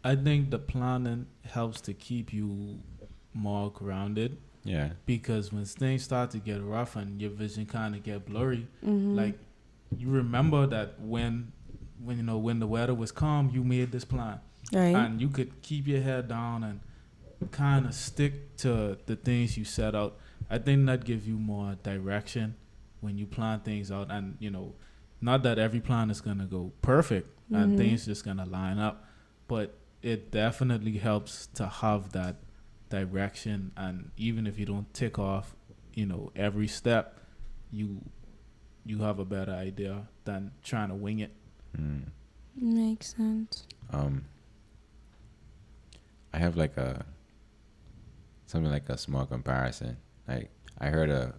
I think the planning helps to keep you more grounded. Yeah. Because when things start to get rough and your vision kind of get blurry, like you remember that when the weather was calm, you made this plan, right? And you could keep your head down and kind of stick to the things you set out. I think that gives you more direction when you plan things out, and not that every plan is gonna go perfect and things just gonna line up, but it definitely helps to have that direction. And even if you don't tick off every step, you have a better idea than trying to wing it. Makes sense. I have like something like a small comparison. Like I heard a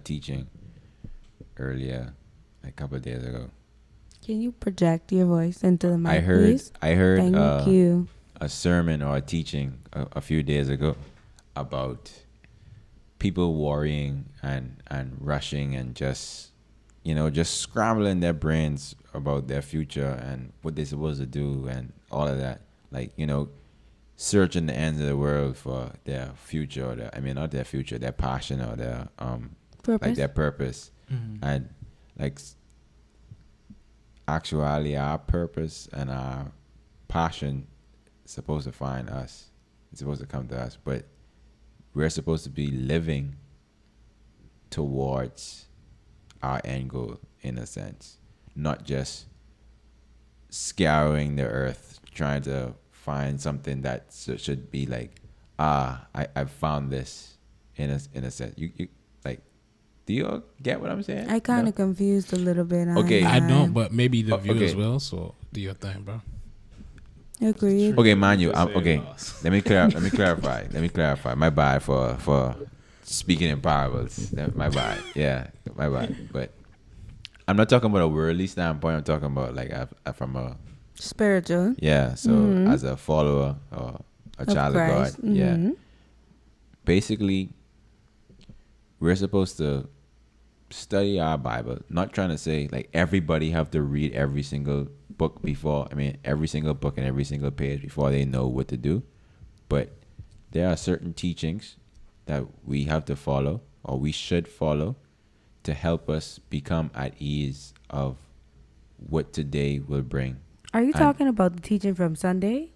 teaching earlier, like a couple of days ago. Can you project your voice into the mic, please? I heard Thank you. A sermon or a teaching a few days ago about people worrying and rushing and just scrambling their brains about their future and what they're supposed to do and all of that. Like, searching the ends of the world for their future, or not their future, their passion or their purpose. Like their purpose. And like actually our purpose and our passion is supposed to find us. It's supposed to come to us, but we're supposed to be living towards our end goal in a sense, not just scouring the earth trying to find something that should be like, I found this in a sense. You like, do you get what I'm saying? I kind of confused a little bit. Okay, I don't, but maybe the viewers will. So do your thing, bro. Agreed. Okay, mind you, okay. Let me clarify. My bad for speaking in parables. My bad. Yeah, my bad. But I'm not talking about a worldly standpoint. I'm talking about like from a spiritual. Yeah. So as a follower or a child of God, yeah. Basically, we're supposed to study our Bible. Not trying to say like everybody have to read every single book every single book and every single page before they know what to do. But there are certain teachings that we have to follow, or we should follow, to help us become at ease of what today will bring. Are you talking about the teaching from Sunday?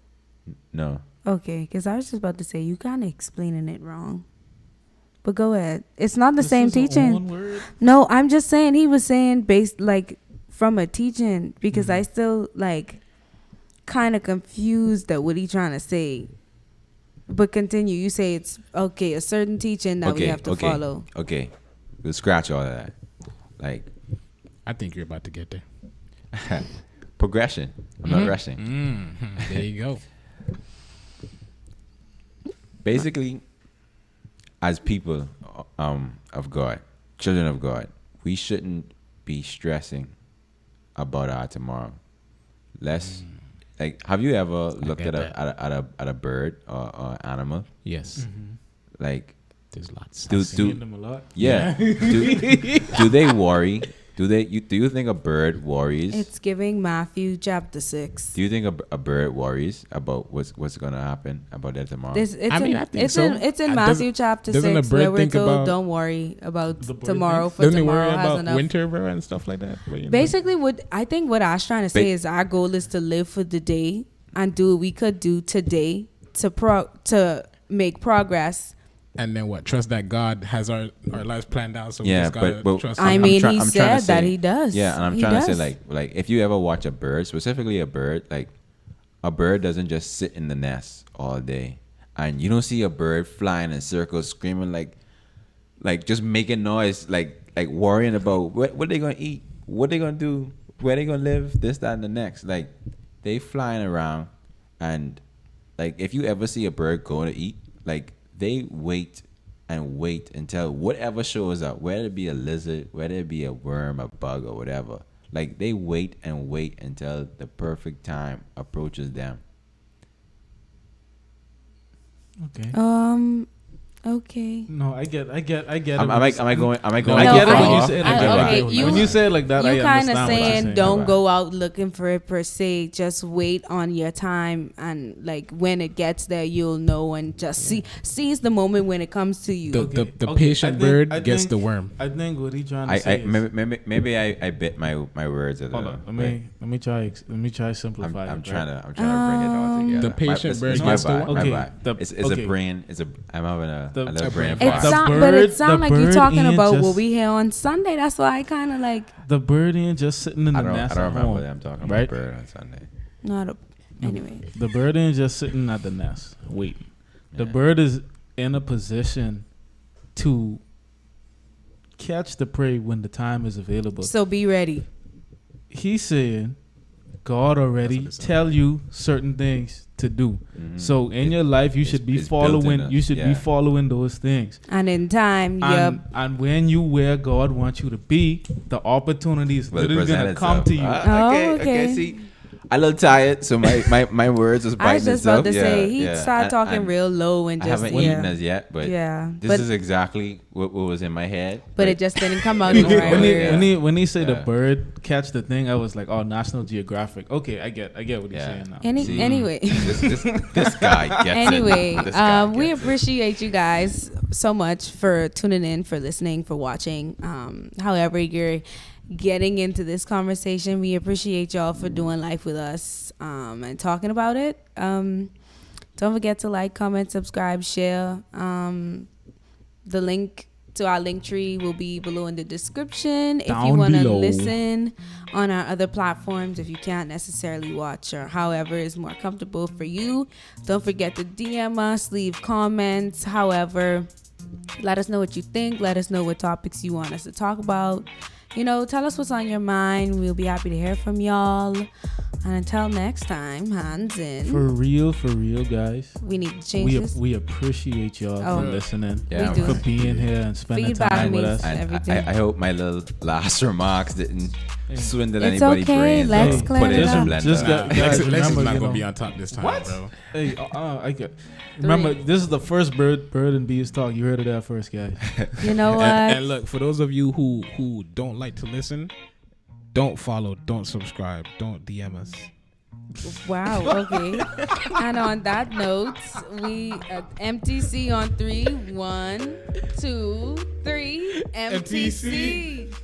No. Okay, because I was just about to say you kind of explaining it wrong. But go ahead. It's not the same teaching. No, I'm just saying he was saying based like from a teaching, because I still like kind of confused at what he trying to say. But continue. You say it's okay, a certain teaching that we have to follow. Okay, we'll scratch all of that. Like, I think you're about to get there. Progression. I'm not rushing. There you go. Basically, as people of God, children of God, we shouldn't be stressing about our tomorrow. Like, have you ever looked at a bird or animal? Yes. Like, there's lots. I've seen them a lot. Yeah. do they worry? Do you think a bird worries? It's giving Matthew chapter 6. Do you think a bird worries about what's gonna happen about their tomorrow? I think so. It's in Matthew chapter 6 where we're told don't worry about tomorrow, for doesn't tomorrow worry has about enough. winter, bro, and stuff like that. But, basically, what Ash trying to say is our goal is to live for the day and do what we could do today to make progress. And then what? Trust that God has our lives planned out. So we just gotta trust him. He said that he does. Yeah, and I'm trying to say like if you ever watch a bird, specifically a bird, like a bird doesn't just sit in the nest all day, and you don't see a bird flying in circles, screaming like just making noise, like worrying about what they gonna eat, what they gonna do, where they gonna live, this, that, and the next. Like they flying around, and like if you ever see a bird go to eat, like they wait and wait until whatever shows up, whether it be a lizard, whether it be a worm, a bug, or whatever. Like they wait and wait until the perfect time approaches them. Okay. Okay. No, I get it. Am I going? I get it when you say it like that. Okay, when you say it like that, you I understand kind of what you're saying don't go out looking for it per se. Just wait on your time, and like when it gets there, you'll know, and just seize the moment when it comes to you. The patient bird gets the worm. I think what he trying to say is maybe I bit my words a little. Hold on, let me try simplify. I'm trying to bring it all together. The patient bird gets the worm. Okay, it's a brain. I'm having a little brain but it sounds like you're talking about what we hear on Sunday. That's why I kind of like the bird ain't just sitting in the nest. I don't remember that I'm talking about bird on Sunday. Anyway. The bird ain't just sitting at the nest. Wait, the bird is in a position to catch the prey when the time is available. So be ready. He's saying God already tell you certain things to do. Mm-hmm. So in your life, you should be following. You should be following those things. And in time, and when you where God wants you to be, the opportunity is literally gonna come to you. Okay. See, I a little tired, so my words was biting. I was just about to say he started talking real low and just I haven't eaten as yet, but this is exactly what was in my head. But it just didn't come out in the right way. When he said the bird catch the thing, I was like, oh, National Geographic. Okay, I get what he's saying now. Anyway, this guy gets it. We appreciate you guys so much for tuning in, for listening, for watching. However you're getting into this conversation, we appreciate y'all for doing life with us and talking about it. Don't forget to like, comment, subscribe, share. The link to our link tree will be below in the description. If you want to listen on our other platforms, if you can't necessarily watch or however is more comfortable for you, don't forget to DM us, leave comments. However, let us know what you think. Let us know what topics you want us to talk about. Tell us what's on your mind. We'll be happy to hear from y'all. And until next time, hands in. For real, guys. We need to change this. We appreciate y'all for listening. Yeah, for being here and spending time with us. And I hope my little last remarks didn't swindle anybody's brains. Let's clear it up. Lex is not going to be on top this time, bro. Hey, I get. Remember, this is the first bird and bees talk. You heard it there first, guys. You know what? And look, for those of you who don't like to listen, don't follow, don't subscribe, don't DM us. Wow, okay. And on that note, we MTC on 3. 1, 2, 3. MTC.